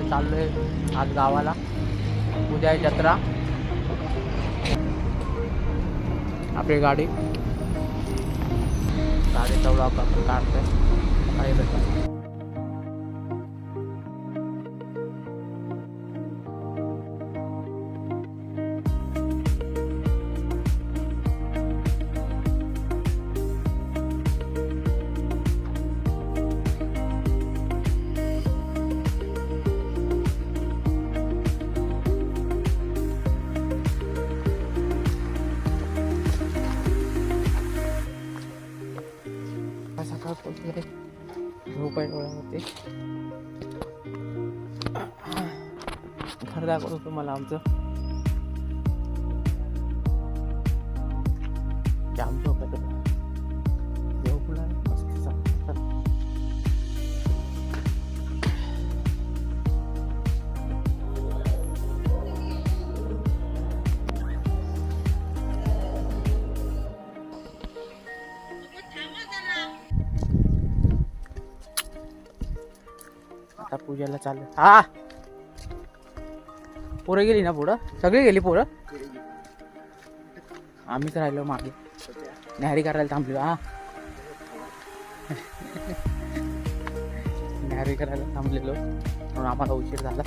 आम्ही चाललोय आज गावाला. उद्या आहे जत्रा. आपली गाडीचा ब्लॉग आपण काढतोय. काही भेटत झोप आहे डोळ्यामध्ये. घर दाखवतो तुम्हाला आमचं. जाम झोप आहे तुला. झोपला आता पूजेला चालू. हा पोरं गेली ना पुढं. सगळी गेली पोरं. आम्हीच राहिलो मागे. न्याहारी करायला थांबलो. हा न्याहारी करायला थांबलेलो म्हणून आम्हाला उशीर झाला.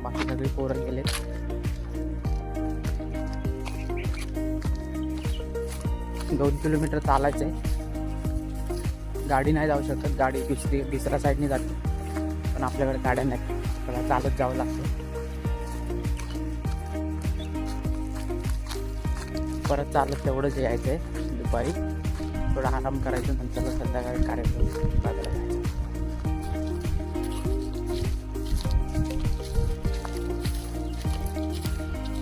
बाकी सगळी पोरं गेले. 2 किलोमीटर चालायचं आहे. गाडी नाही जाऊ शकत. गाडी दुसऱ्या साईडने जाते. पण आपल्याकडे गाड्या नाही. आपल्याला चालत जावं लागतं. परत चालत तेवढंच यायचं आहे. दुपारी थोडा आराम करायचं. नंतर संध्याकाळी कार्यक्रम बघायला जायचं.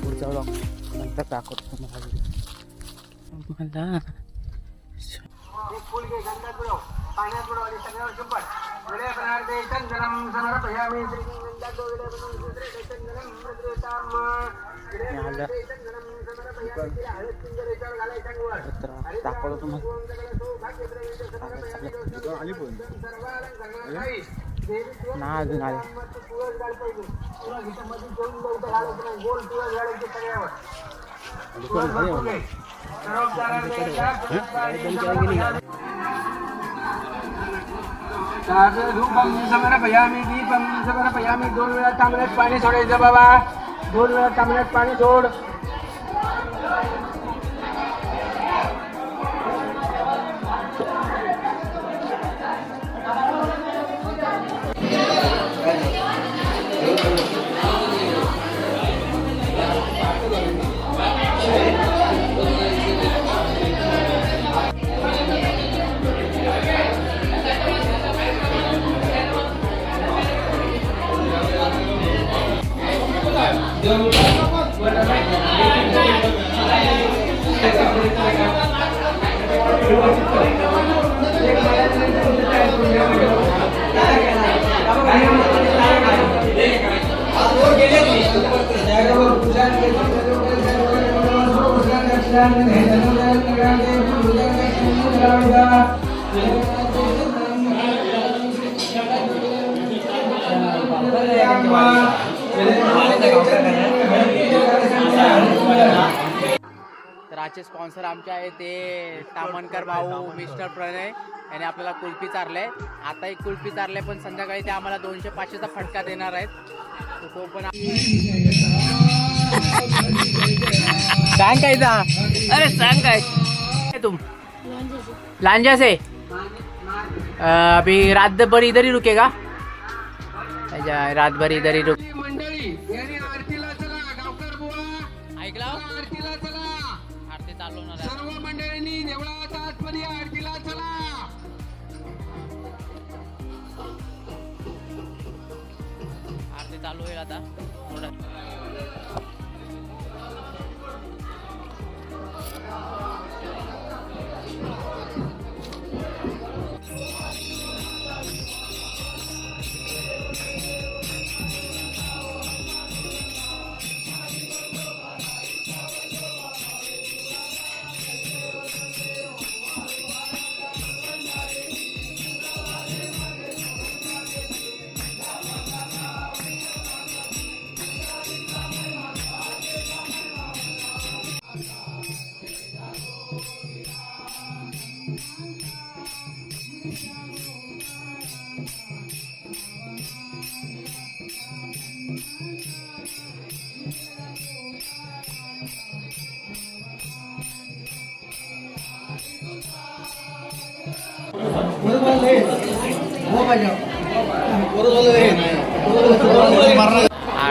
पुढचा ब्लॉग नंतर दाखवतो तुम्हाला. पाण्यात बुडवली सगळ्यावर चुंबट विडे बनारते चंदनम समर्पयामि दाखवतो तुम्हाला. ना अजून आले. समर्पयामि दीपम समर्पयामि. 2 वेळा तांबड्यात पाणी सोडायचं बाबा. 2 वेळा तांबड्यात पाणी सोड. तर आजचे स्पॉन्सर आमचे आहे ते तामणकर भाऊ मिस्टर प्रणय याने आपल्याला कुल्फी चारले. आता एक कुल्फी चारले पण संध्याकाळी ते आम्हाला 200-500चा फटका देणार आहेत. तो पण सांग काय जा. अरे सांग काय तुम लांजा से अभी रात भर इधर ही रुकेगा. रात भर इधर ही रुक. ऐकला आरती चालू होणार. सर्व मंडळींनी देवळाच्या आतमध्ये आरतीला चला. आरती चालू होईल आता थोडं.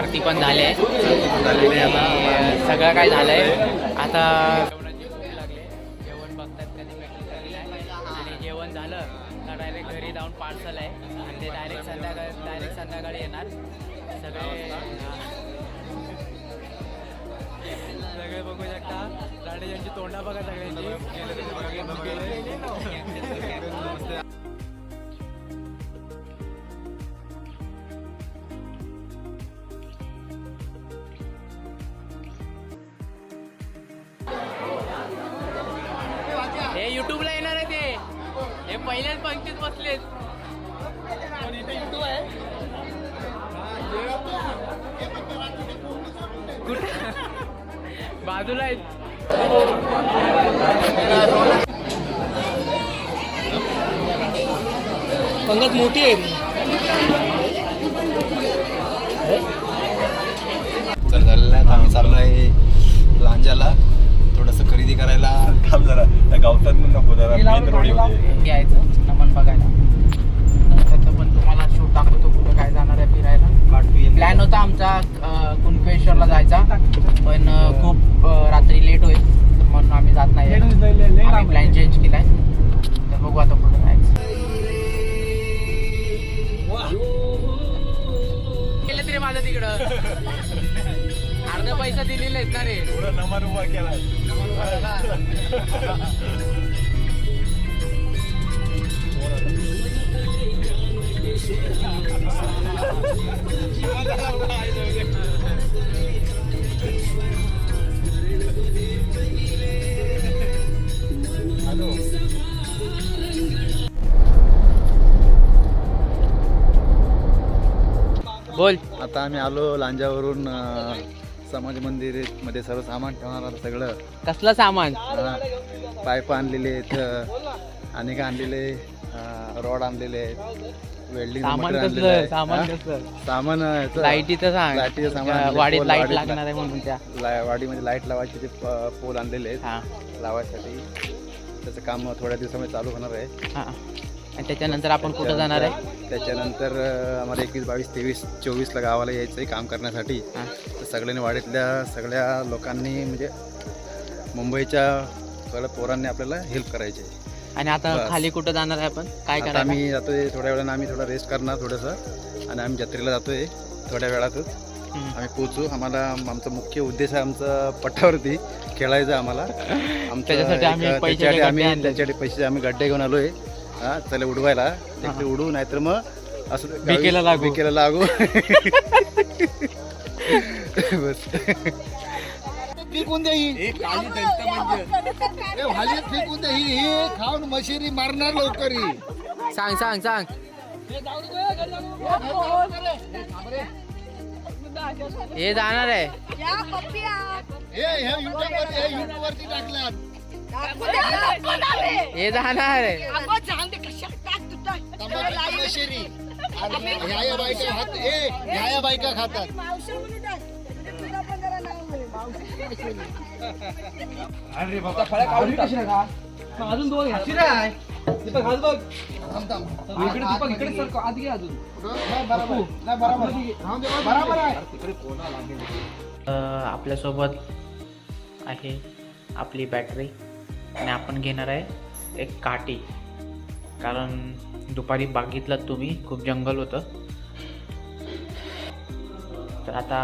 आरती पण झाली आहे, सगळं काय झालंय. आता जेवणाची भूक लागली, जेवण बघतात कधी भेटेल आणि जेवण झालं तर डायरेक्ट घरी जाऊन पार्सल आहे आणि ते डायरेक्ट संध्याकाळी येणार. सगळे बघू शकता, राणेजांची तोंडा बघा सगळ्यांची. हे युट्यूबला येणार आहे ते, हे पहिल्याच पंक्तीत बसलेत. युट्यूब आहे कुठे? बाजूला आहेत. पंगत मोठी आहे. तर झालेलं आहे, आम्ही चाललो आहे लांजाला थोडंसं खरेदी करायला. काम जरा त्या गावतात नको जरा मेन रोड घ्यायचं नमन बघायला. त्याचं पण तुम्हाला शूट दाखवतो कुठं काय जाणार आहे फिरायला. प्लॅन होता आमचा कुणकेश्वरला जायचा, पण खूप रात्री लेट होईल म्हणून आम्ही जात नाही. आम्ही प्लॅन चेंज केलाय, तर बघू आता कुठं जायचं. केलं तरी माझं तिकडं अर्धा पैसा दिलेला आहेत ना रे. नंबर उभा केला. बोल. आता आम्ही आलो लांजावरून समाज मंदिर मध्ये सर्व सामान ठेवणार आता सगळं. कसलं सामान? पाईप आणलेले आहेत, आणि काय आणलेले, रॉड आणलेले आहेत, वेल्डिंग सामान मटेरियल कसलं? सामान कसलं? सामान लाईटीचं सांग. लाईटीचं सामान, वाडीत लाईट लागणार आहे म्हणून त्या वाडीमध्ये लाईट लावायचे ते पोल आणलेले आहेत हा लावायसाठी. त्याचं काम थोड्या दिवसामध्ये चालू होणार आहे. हा. आणि त्याच्यानंतर आपण कुठं जाणार आहे? त्याच्यानंतर आम्हाला 21, 22, 23, 24ला गावाला यायचं आहे काम करण्यासाठी. तर सगळ्यांनी वाडीतल्या सगळ्या लोकांनी म्हणजे मुंबईच्या सगळ्या पोरांनी आपल्याला हेल्प करायची. आणि आता बस. खाली कुठं जाणार आहे आपण? काय आता करायचं? आम्ही जातोय थोड्या वेळानं, आम्ही थोडा रेस्ट करणार थोडंसं, आणि आम्ही जत्रेला जातोय थोड्या वेळातच. आम्ही पोचू. आम्हाला आमचा मुख्य उद्देश आहे आमचा पट्टावरती खेळायचं आम्हाला. त्याच्यासाठी आम्ही त्याच्यासाठी पैसे आम्ही गड्डे घेऊन आलोय. हा चला उडवायला, एक तर उडू नाहीतर मग असं बिकेला लागू. बस फेकून देईल, फेकून देईल, हे खाऊन मशेरी मारणार लवकर. सांग सांग सांग. हे जाणार आहे. युट्यूब वरती टाकलात. हे जाणार आहे. मशेरी ह्या बायका खात, ह्या बायका खातात. अजून दोन घ्यायची नाही. दीपक हात बघ. इकडे दीपक इकडे सर आत घे अजून. बरोबर आहे. आपल्यासोबत आहे आपली बॅटरी आणि आपण घेणार आहे एक काठी, कारण दुपारी बघितलं तुम्ही खूप जंगल होतं. तर आता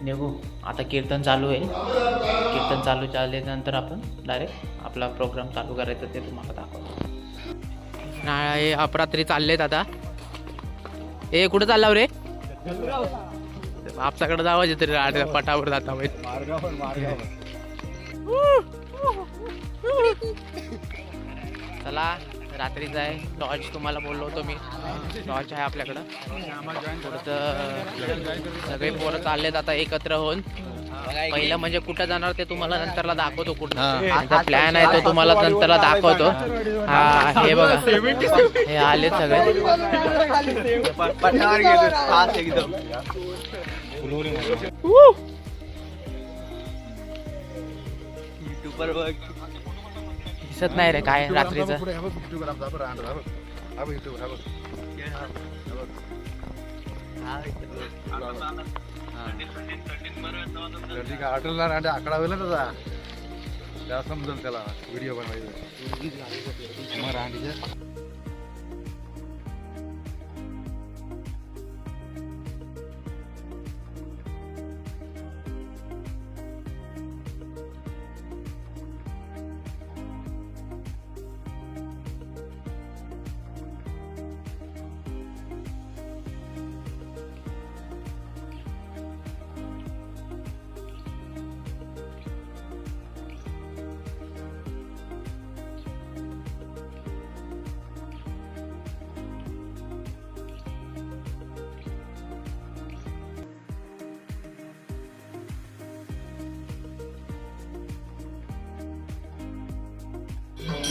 निघू. आता कीर्तन चालू आहे. कीर्तन चालू झाल्यानंतर आपण डायरेक्ट आपला प्रोग्राम चालू करायचा ते तुम्हाला दाखवतो. हे अपरात्री चाललेत आता. ए कुठं चालला रे? आपल्याकडे जावायचे तरी पटावर जाता चला. रात्रीचा आहे. टॉर्च तुम्हाला बोललो होतो मी, टॉर्च आहे आपल्याकडं. सगळे पोरं चाललेत आता एकत्र होऊन. पहिलं म्हणजे कुठं जाणार ते तुम्हाला नंतरला दाखवतो. कुठं आता प्लॅन आहे तो तुम्हाला नंतरला दाखवतो. हा हे बघा, हे आले सगळे. दिसत नाही रे काय रात्रीचं. गर्दी का हॉटेलला आणि आकडा होईल ना त्याचा त्या समजेल त्याला व्हिडिओ बनवायचा मग राहणीच्या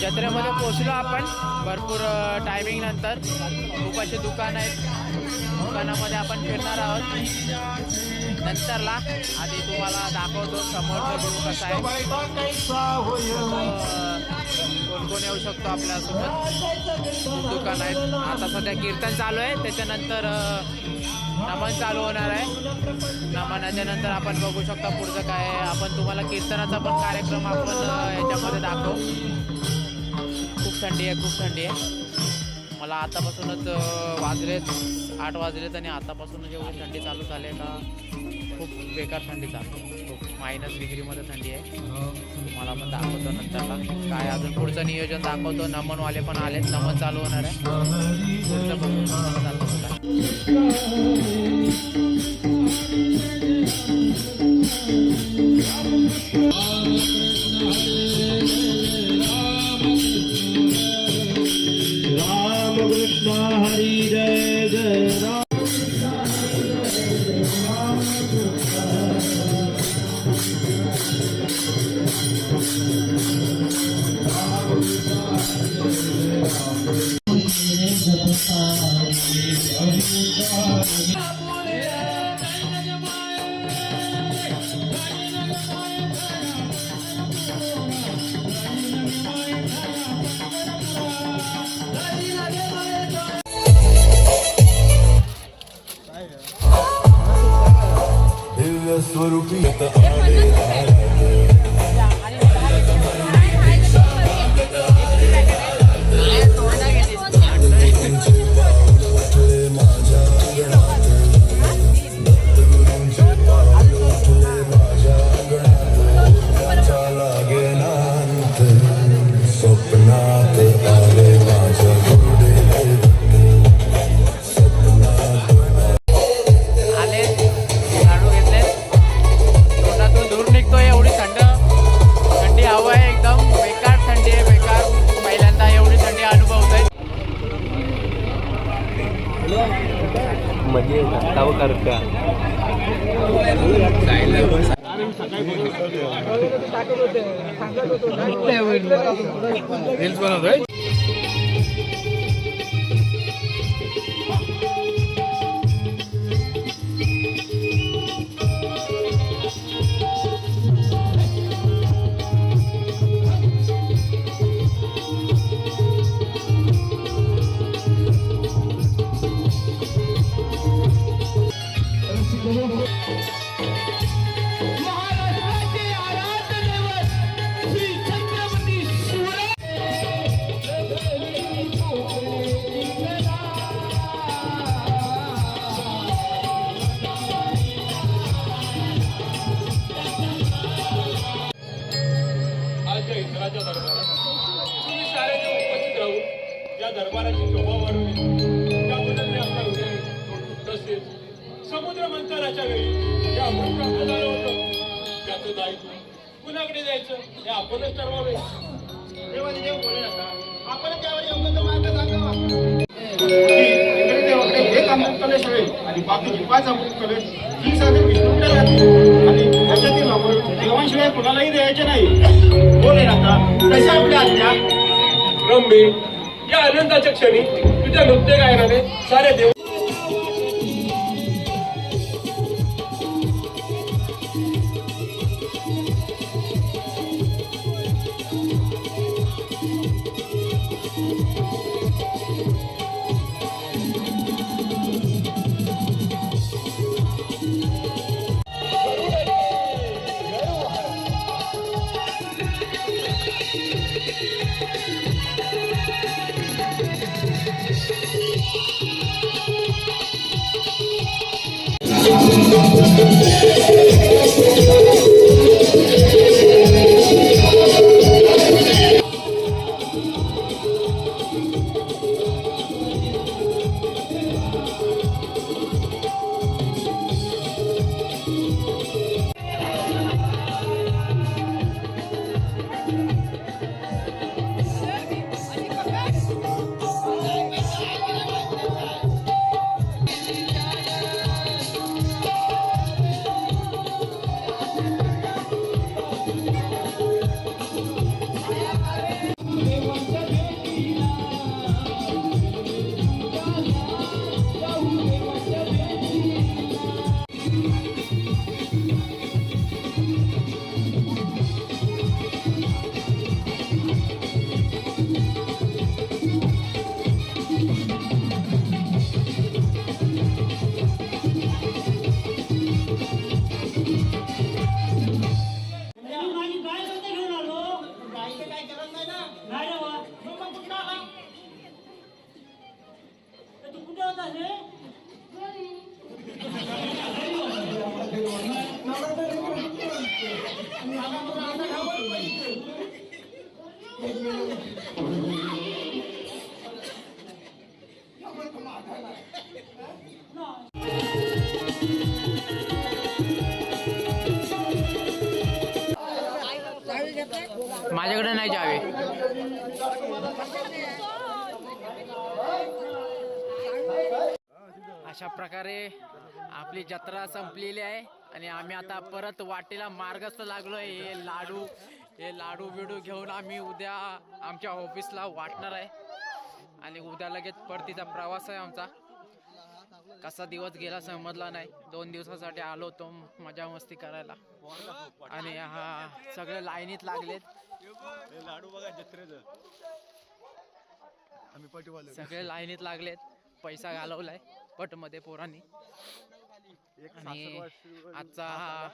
जत्रेमध्ये पोहोचलो आपण भरपूर टायमिंग नंतर. खूप असे दुकान आहेत, दुकानामध्ये आपण फिरणार आहोत नंतरला. आधी तुम्हाला दाखवतो समोरचा व्ह्यू कसा आहे, कोण कोण येऊ शकतो आपल्यासोबत. खूप दुकान आहेत. आता सध्या कीर्तन चालू आहे, त्याच्यानंतर नमन चालू होणार आहे. नमनाच्या नंतर आपण बघू शकता पुढचं काय आहे. आपण तुम्हाला कीर्तनाचा पण कार्यक्रम आपण याच्यामध्ये दाखवू. खूप थंडी आहे, खूप थंडी आहे. मला आतापासूनच वाजलेत 8 वाजलेत आणि आतापासूनच एवढी थंडी चालू झाली आहे का खूप बेकार थंडी चालू आहे. खूप -डिग्रीमध्ये थंडी आहे. तुम्हाला पण दाखवतो नंतरला काय अजून पुढचं नियोजन दाखवतो. नमनवाले पण आलेत, नमन चालू होणार आहे. पुढचं बघू चालतं हरी जय जय राम. स्वरूपी स्वप्नात आले माझ्या म्हणजे करता रील्स बनवतोय. तुम्ही साऱ्यांनी उपस्थित राहून या दरबाराची शोभा वाढवली त्याबद्दल मी आपला हृदय तसेच समुद्र मंथनाच्या वेळी या अमृत प्राप्त झालं होतं त्याचं दायित्व कुणाकडे जायचं हे आपणच ठरवावे. देव बोले नका आपण त्यावर योग्य मार्ग सांगावा. एक अमृत कलश हवे आणि बाकीची 5 अमृत कलश ही साधे विष्णूकडे राहतील आणि त्याच्यातील अमृत देवांशिवाय कुणालाही द्यायचे नाही. बोले नका कशा आपल्या आज्ञा. रंबे या आनंदाच्या क्षणी तुझ्या नृत्य गायनाने सारे देव माझ्याकडे नाही जावे. अशा प्रकारे आपली जत्रा संपलेली आहे आणि आम्ही आता परत वाटेला मार्गस्थ लागलोय. हे लाडू बिडू घेऊन आम्ही उद्या आमच्या ऑफिसला वाटणार आहे आणि उद्या लगेच परतीचा प्रवास आहे आमचा. कसा दिवस गेला समजला नाही. 2 दिवसासाठी आलो होतो मजा मस्ती करायला आणि हा सगळे लाईनीत लागलेत. सगळे लाईनीत लागलेत. पैसा घालवलाय पटमध्ये पोरांनी आणि आजचा हा